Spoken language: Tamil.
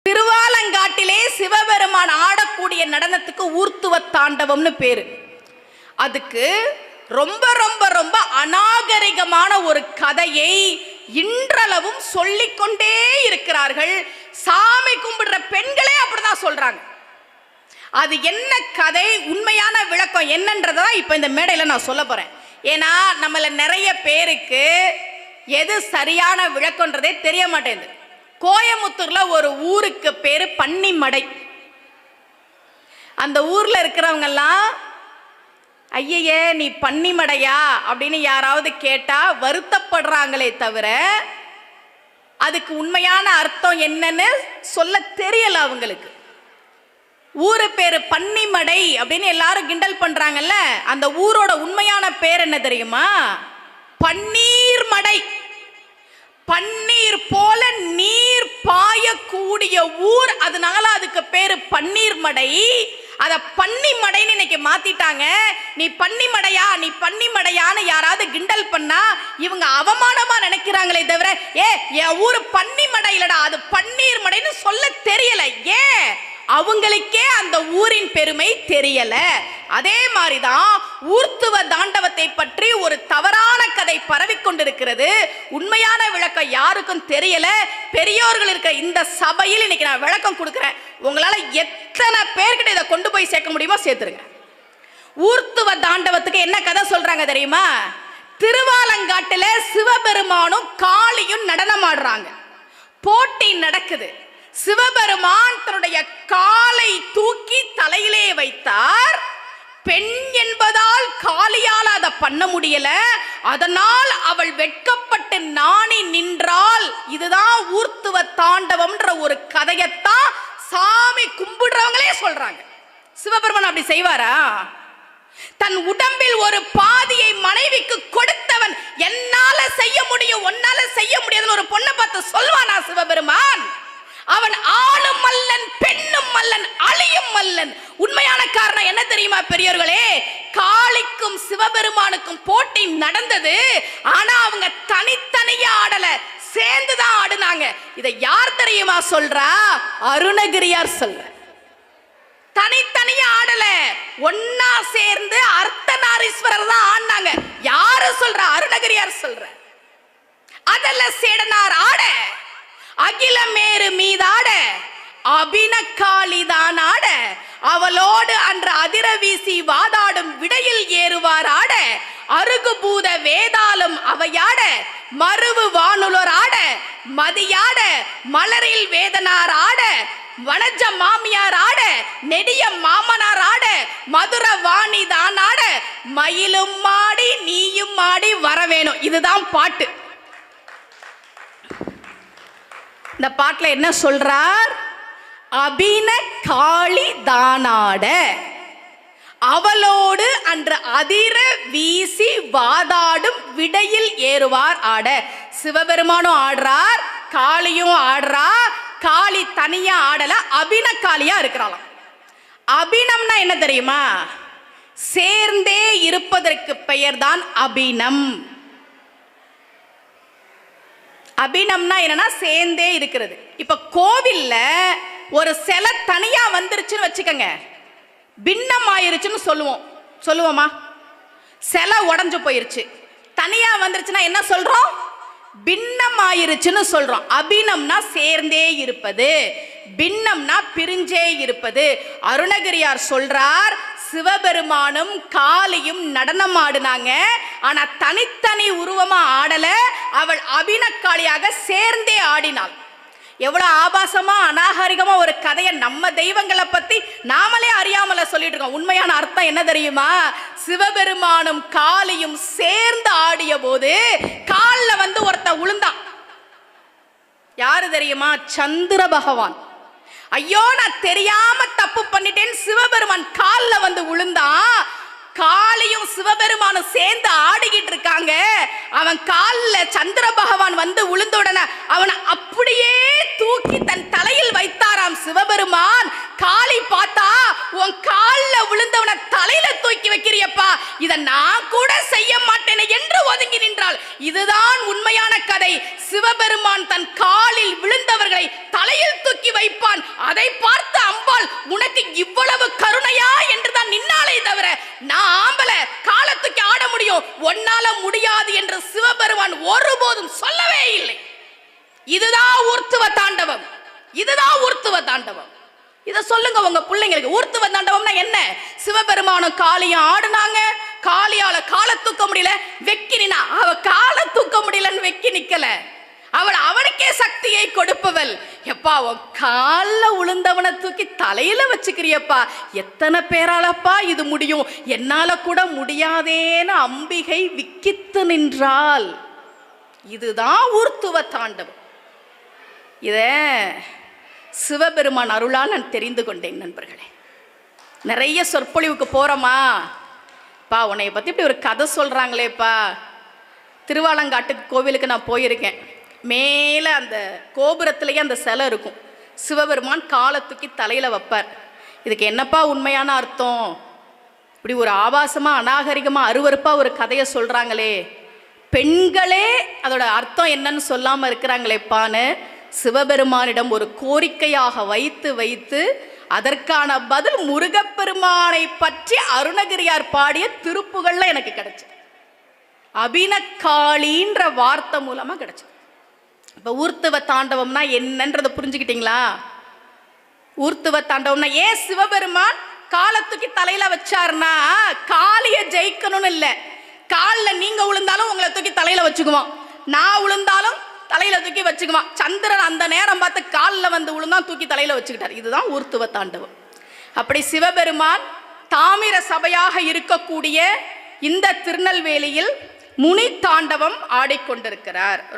திருவாலங்காட்டிலே சிவபெருமான் ஆடக்கூடிய நடனத்துக்கு ஊர்த்துவ தாண்டவம்னு பேரு. அதுக்கு ரொம்ப ரொம்ப ரொம்ப அநாகரிகமான ஒரு கதையை இன்றளவும் சொல்லிக்கொண்டே இருக்கிறார்கள். சாமி கும்பிடுற பெண்களே அப்படிதான் சொல்றாங்க. அது என்ன கதை, உண்மையான விளக்கம் என்னன்றதா இப்ப இந்த மேடையில நான் சொல்ல போறேன். ஏன்னா நம்மள நிறைய பேருக்கு எது சரியான விளக்கம்ன்றதே தெரிய மாட்டேங்குது. கோயமுத்தூர்ல ஒரு ஊருக்கு பேரு பன்னிமடை. அந்த ஊர்ல இருக்கிறவங்க எல்லாம் ஐயே நீ பன்னிமடையா அப்படின்னு யாராவது கேட்டா வருத்தப்படுறாங்களே தவிர அதுக்கு உண்மையான அர்த்தம் என்னன்னு சொல்ல தெரியல அவங்களுக்கு. ஊரு பேரு பன்னிமடை அப்படின்னு எல்லாரும் கிண்டல் பண்றாங்கல்ல, அந்த ஊரோட உண்மையான பேர் என்ன தெரியுமா? பன்னீர் மடை. பன்னீர் போல நீர் பாயக்கூடிய ஊர், அதனால அதுக்கு பேரு பன்னீர் மடை. அத பன்னிமடைன்னு இன்னைக்கு மாத்திட்டாங்க. நீ பன்னிமடையா நீ பன்னிமடையான்னு யாராவது கிண்டல் பண்ணா இவங்க அவமானமா நினைக்கிறாங்களே தவிர என் ஊரு பன்னிமடை இல்லடா, அது பன்னீர் மடைன்னு சொல்ல தெரியல. ஏன்? அவங்களுக்கே அந்த ஊரின் பெருமை தெரியல. அதே மாதிரிதான் ஊர்த்துவ தாண்டவத்தை பற்றி ஒரு தவறான கதை பரவிக்கொண்டிருக்கிறது. உண்மையான விளக்கம் யாருக்கும் தெரியல. பெரியோர்கள் இருக்க இந்த சபையில் இன்னைக்கு நான் விளக்கம் கொடுக்கிறேன். உங்களால எத்தனை பேர்கிட்ட இதை கொண்டு போய் சேர்க்க முடியுமோ சேர்த்துருங்க. ஊர்த்துவ தாண்டவத்துக்கு என்ன கதை சொல்றாங்க தெரியுமா? திருவாலங்காட்டுல சிவபெருமானும் காளியும் நடனம் ஆடுறாங்க. போட்டி நடக்குது. சிவபெருமான் தன்னுடைய காலை தூக்கி தலையிலே வைத்தார். பெண் என்பதால் காளியால் அதை பண்ண முடியல. அதனால் அவள் வெட்கப்பட்டு நாணி நின்றாள். இதுதான் ஊர்த்துவ தாண்டவம்ன்ற ஒரு கதையத்தான் சாமி கும்பிடுறவங்களே சொல்றாங்க. சிவபெருமான் அப்படி செய்வாரா? தன் உடம்பில் ஒரு பாதியை மனைவிக்கு கொடுத்தவன் என்னால செய்ய முடியும் உன்னால செய்ய முடியாதுன்னு ஒரு பொண்ணை பார்த்து சொல்வானா சிவபெருமான்? அவன் ஆணும் மல்லன் பெண்ணும் மல்லன் அழியும் மல்லன். உண்மையான காரணம் என்ன தெரியுமா பெரியோர்களே? காளிக்கும் சிவபெருமானுக்கும் போட்டி நடந்தது. ஆனா அவங்க தனித்தனியா ஆடல, சேர்ந்துதான் ஆடுனாங்க. இதை யார் தெரியுமா சொல்றா? அருணகிரியார் சொல்ற. தனித்தனியா ஆடல, ஒன்னா சேர்ந்து அர்த்தநாரீஸ்வரர் தான் ஆடினாங்க. யாரு சொல்ற? அருணகிரியார் சொல்ற. அதல்ல சேடனார் ஆட, அகிலமேரு மீதாட, அபினக்காளிதான் ஆட, அவளோடு அன்று அதிர வீசி வாதாடும் விடையில் ஏறுவார் ஆட, அருகுபூத வேதாளம் அவையாட, மருவு வானுலர் ஆட, மதியாட, மலரில் வேதனார் ஆட, வனஜ மாமியார் ஆட, நெடிய மாமனார் ஆட, மதுர வாணி தான் ஆட, மயிலும் மாடி நீயும் மாடி வரவேணும். இதுதான் பாட்டு. இந்த பாட்டுல என்ன சொல்றார்? அபின காளி தானாட, அவளோடு அன்று அதிர வீசி வாதாடும் விடையில் ஏறுவார் ஆட. சிவபெருமானும் ஆடுறார், காளியும் ஆடுறா. காளி தனியா ஆடல, அபின காளியா இருக்கிறாளாம். அபினம்னா என்ன தெரியுமா? சேர்ந்தே இருப்பதற்கு பெயர் தான் அபினம். அபினம்னா என்னன்னா சேர்ந்தே இருக்கிறது. இப்ப கோவில்ல ஒரு சிலை தனியா வந்துருச்சுன்னு வச்சுக்கோங்க, பின்னம் ஆயிருச்சுன்னு சொல்லுவோமா? சிலை உடஞ்சு போயிருச்சு, தனியா வந்துருச்சுன்னா என்ன சொல்றோம்? பின்னம் ஆயிருச்சுன்னு சொல்றோம். அபினம்னா சேர்ந்தே இருப்பது, பின்னம்னா பிரிஞ்சே இருப்பது. அருணகிரியார் சொல்றார், சிவபெருமானும் காளியும் நடனம் ஆடுனாங்க. ஆனா தனித்தனி உருவமா ஆடல, அவள் அபினக்காளியாக சேர்ந்தே ஆடினாள். எவ்வளவு ஆபாசமா அநாகரிகமா ஒரு கதையை நம்ம தெய்வங்களை பத்தி நாமளே அறியாமல சொல்லிட்டு இருக்கோம். உண்மையான அர்த்தம் என்ன தெரியுமா? சிவபெருமானும் காளியும் சேர்ந்து ஆடிய போது கால்ல வந்து ஒருத்த உளுந்தான். யாரு தெரியுமா? சந்திர பகவான். ஐயோ நான் தெரியாம தப்பு பண்ணிட்டேன் சிவபெருமான் கால்ல வந்து விழுந்தான். காளியும் சிவபெருமானும் சேர்ந்து ஆடிக்கிட்டு இருக்காங்க. அவன் கால்ல சந்திர பகவான் வந்து விழுந்த உடனே அவனை அப்படியே தூக்கி தன் தலையில் வைத்தாராம் சிவபெருமான். காளி பார்த்தா, உன் கால்ல விழுந்தவனை தலையில தூக்கி வைக்கிறியப்பா, இதை நான் கூட செய்ய மாட்டேன் என்று ஒதுங்கி நின்றாள். இதுதான் உண்மையான கதை. சிவபெருமான் தன் காலில் விழுந்தவர்களை தலையில் தூக்கி வைப்பான். இதுதான் ஊர்த்துவ தாண்டவம். இதுதான் ஊர்த்துவ தாண்டவம். இத சொல்லுங்க உங்க பிள்ளைங்களுக்கு. ஊர்த்துவ தாண்டவம்னா என்ன? சிவபெருமானும் காளியும் ஆடுனாங்க. காளியால காலை தூக்க முடியல, வெக்கினா அவ காலை தூக்க முடியலன்னு வெக்கி நிக்கல. அவள் அவனுக்கே சக்தியை கொடுப்பவள். எப்பா உன் கால உளுந்தவனை தூக்கி தலையில வச்சுக்கிறியப்பா, எத்தனை பேராலப்பா இது முடியும், என்னால கூட முடியாதேன்னு அம்பிகை விக்கித்து நின்றாள். இதுதான் ஊர்த்துவ தாண்டவம். இத சிவபெருமான் அருளால் நான் தெரிந்து கொண்டேன் நண்பர்களே. நிறைய சொற்பொழிவுக்கு போறோமா, பா உன்னைய பத்தி இப்படி ஒரு கதை சொல்றாங்களேப்பா. திருவாலங்காட்டுக்கு கோவிலுக்கு நான் போயிருக்கேன். மேல அந்த கோபுரத்திலேயே அந்த சிலை இருக்கும். சிவபெருமான் காலை தூக்கி தலையில வைப்பார். இதுக்கு என்னப்பா உண்மையான அர்த்தம்? இப்படி ஒரு ஆபாசமா அநாகரிகமா அருவருப்பா ஒரு கதையை சொல்றாங்களே, பெண்களே அதோட அர்த்தம் என்னன்னு சொல்லாம இருக்கிறாங்களேப்பான்னு சிவபெருமானிடம் ஒரு கோரிக்கையாக வைத்து வைத்து அதற்கான பதில் முருகப்பெருமானை பற்றி அருணகிரியார் பாடிய திருப்புகள்ல எனக்கு கிடைச்சு. அபினகாளின்ற வார்த்தை மூலமா கிடைச்சு. இப்ப ஊர்த்துவ தாண்டவம்னா என்னன்றதை புரிஞ்சுக்கிட்டீங்களா? ஊர்த்துவ தாண்டவம்னா ஏன் சிவபெருமான் காலத்துக்கு தலையில வச்சாருன்னா, காளிய ஜெயிக்கணும்னு இல்லை. காலில் நீங்க விழுந்தாலும் உங்களை தூக்கி தலையில வச்சுக்குவோம், நான் விழுந்தாலும் தலையில தூக்கி வச்சுக்குவான். சந்திரன் அந்த நேரம் பார்த்து காலில் வந்து விழுந்தான், தூக்கி தலையில வச்சுக்கிட்டார். இதுதான் ஊர்த்துவ தாண்டவம். அப்படி சிவபெருமான் தாமிர சபையாக இருக்கக்கூடிய இந்த திருநெல்வேலியில் முனி தாண்டவம் ஆடிக்கொண்டிருக்கிறார்.